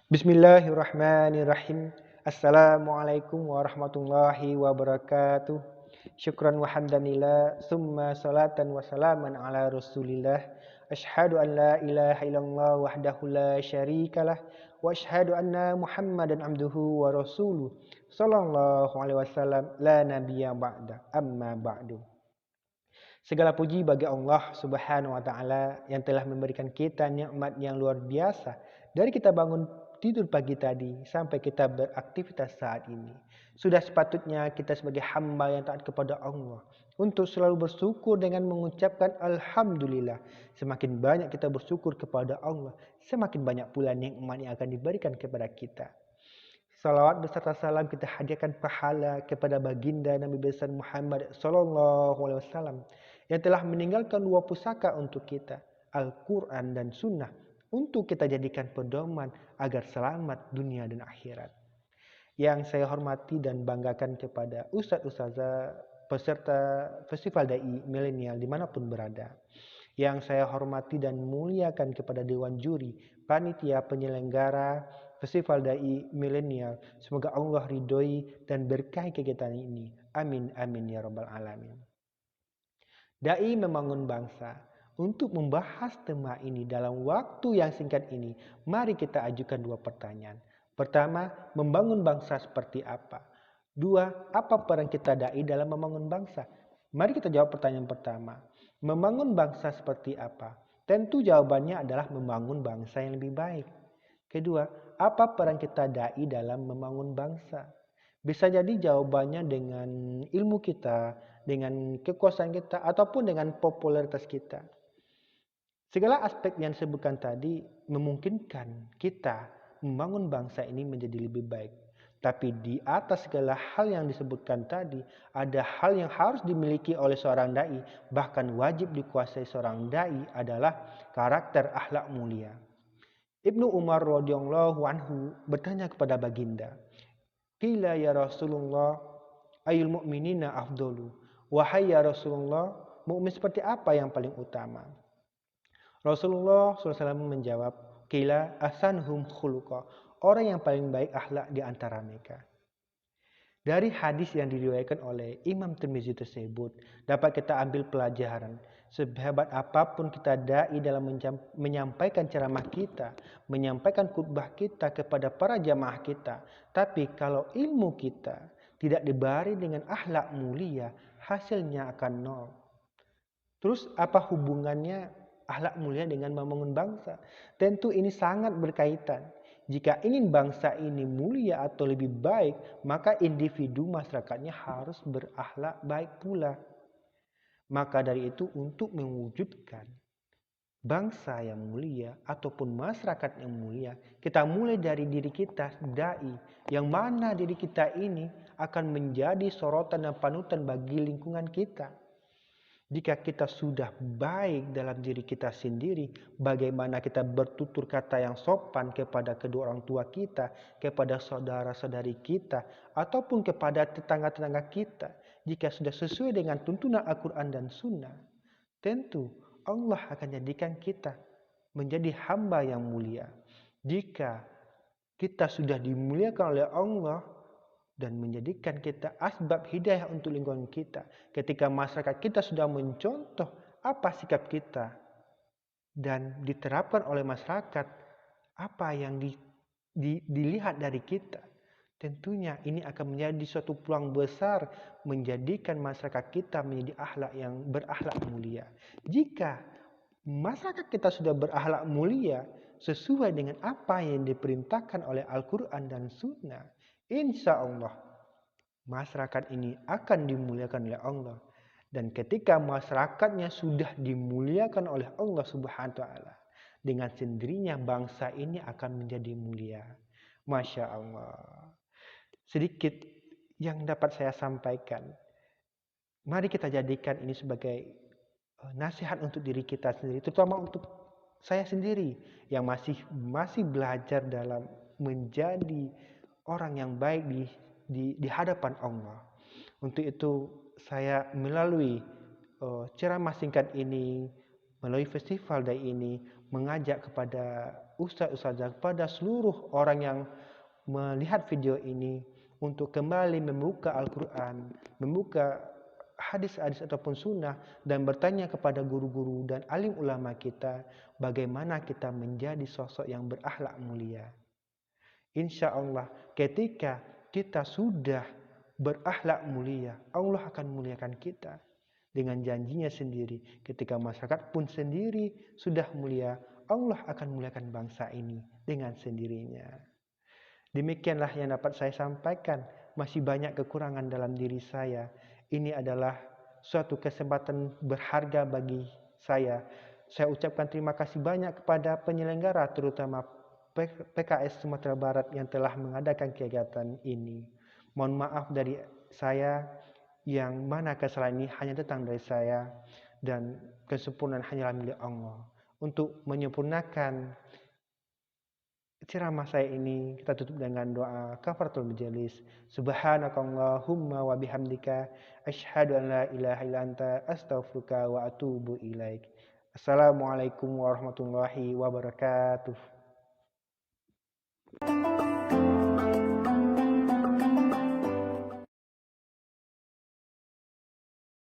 Bismillahirrahmanirrahim. Assalamualaikum warahmatullahi wabarakatuh. Syukran wa hamdanillah, summa salatan wa salaman ala rasulillah. Ashhadu an la ilaha illallah wahdahu la syarikalah. Wa ashhadu anna muhammadan abduhu wa rasuluh. Sallallahu alaihi wasallam la nabiyya ba'da amma ba'du. Segala puji bagi Allah Subhanahu wa taala yang telah memberikan kita nikmat yang luar biasa dari kita bangun tidur pagi tadi sampai kita beraktivitas saat ini. Sudah sepatutnya kita sebagai hamba yang taat kepada Allah untuk selalu bersyukur dengan mengucapkan alhamdulillah. Semakin banyak kita bersyukur kepada Allah, semakin banyak pula nikmat yang akan diberikan kepada kita. Salawat beserta salam kita hadiahkan pahala kepada baginda Nabi besar Muhammad sallallahu alaihi wasallam yang telah meninggalkan dua pusaka untuk kita, Al-Quran dan Sunnah, untuk kita jadikan pedoman agar selamat dunia dan akhirat. Yang saya hormati dan banggakan kepada Ustadz-Ustazah peserta Festival Dai Milenial dimanapun berada. Yang saya hormati dan muliakan kepada Dewan Juri, panitia penyelenggara Festival Dai Milenial. Semoga Allah ridhoi dan berkahi kegiatan ini. Amin, amin ya rabbal alamin. Dai membangun bangsa. Untuk membahas tema ini dalam waktu yang singkat ini, mari kita ajukan dua pertanyaan. Pertama, membangun bangsa seperti apa? Dua, apa peran kita dai dalam membangun bangsa? Mari kita jawab pertanyaan pertama. Membangun bangsa seperti apa? Tentu jawabannya adalah membangun bangsa yang lebih baik. Kedua, apa peran kita dai dalam membangun bangsa? Bisa jadi jawabannya dengan ilmu kita, dengan kekuasaan kita, ataupun dengan popularitas kita. Segala aspek yang disebutkan tadi memungkinkan kita membangun bangsa ini menjadi lebih baik. Tapi di atas segala hal yang disebutkan tadi, ada hal yang harus dimiliki oleh seorang dai, bahkan wajib dikuasai seorang dai adalah karakter akhlak mulia. Ibnu Umar radhiyallahu anhu bertanya kepada baginda, "Qila ya Rasulullah, ayul mu'minina afdalu?" Wahai ya Rasulullah, mukmin seperti apa yang paling utama? Rasulullah SAW menjawab, "Qila ahsanuhum khuluqa." Orang yang paling baik akhlak di antara mereka. Dari hadis yang diriwayatkan oleh Imam Tirmizi tersebut, dapat kita ambil pelajaran. Sehebat apapun kita dai dalam menyampaikan ceramah kita, menyampaikan khutbah kita kepada para jamaah kita, tapi kalau ilmu kita tidak dibari dengan akhlak mulia, hasilnya akan nol. Terus apa hubungannya akhlak mulia dengan membangun bangsa? Tentu ini sangat berkaitan. Jika ingin bangsa ini mulia atau lebih baik, maka individu masyarakatnya harus berakhlak baik pula. Maka dari itu untuk mewujudkan bangsa yang mulia ataupun masyarakat yang mulia, kita mulai dari diri kita, dai, yang mana diri kita ini akan menjadi sorotan dan panutan bagi lingkungan kita. Jika kita sudah baik dalam diri kita sendiri, bagaimana kita bertutur kata yang sopan kepada kedua orang tua kita, kepada saudara-saudari kita, ataupun kepada tetangga-tetangga kita. Jika sudah sesuai dengan tuntunan Al-Quran dan Sunnah, tentu Allah akan jadikan kita menjadi hamba yang mulia. Jika kita sudah dimuliakan oleh Allah, dan menjadikan kita asbab hidayah untuk lingkungan kita. Ketika masyarakat kita sudah mencontoh apa sikap kita dan diterapkan oleh masyarakat apa yang dilihat dari kita, tentunya ini akan menjadi suatu peluang besar menjadikan masyarakat kita menjadi akhlak yang berakhlak mulia. Jika masyarakat kita sudah berakhlak mulia sesuai dengan apa yang diperintahkan oleh Al-Quran dan Sunnah, insya Allah masyarakat ini akan dimuliakan oleh Allah. Dan ketika masyarakatnya sudah dimuliakan oleh Allah Subhanahu wa taala, dengan sendirinya bangsa ini akan menjadi mulia. Masya Allah. Sedikit yang dapat saya sampaikan. Mari kita jadikan ini sebagai nasihat untuk diri kita sendiri, terutama untuk saya sendiri yang masih belajar dalam menjadi orang yang baik di hadapan Allah. Untuk itu saya melalui ceramah singkat ini, melalui festival Dai ini, mengajak kepada ustaz-ustazah, kepada seluruh orang yang melihat video ini untuk kembali membuka Al-Quran, membuka hadis-hadis ataupun sunnah, dan bertanya kepada guru-guru dan alim ulama kita bagaimana kita menjadi sosok yang berakhlak mulia. Insya Allah ketika kita sudah berakhlak mulia, Allah akan muliakan kita dengan janjinya sendiri. Ketika masyarakat pun sendiri sudah mulia, Allah akan muliakan bangsa ini dengan sendirinya. Demikianlah yang dapat saya sampaikan. Masih banyak kekurangan dalam diri saya. Ini adalah suatu kesempatan berharga bagi saya. Saya ucapkan terima kasih banyak kepada penyelenggara, terutama PKS Sumatera Barat yang telah mengadakan kegiatan ini. Mohon maaf dari saya, yang mana kesalahan ini hanya datang dari saya, dan kesempurnaan hanyalah milik Allah. Untuk menyempurnakan ceramah saya ini, kita tutup dengan doa kafaratul majelis. Subhanakallahumma wa bihamdika asyhadu an la ilaha illa anta astaghfiruka wa atubu ilaik. Assalamualaikum warahmatullahi wabarakatuh.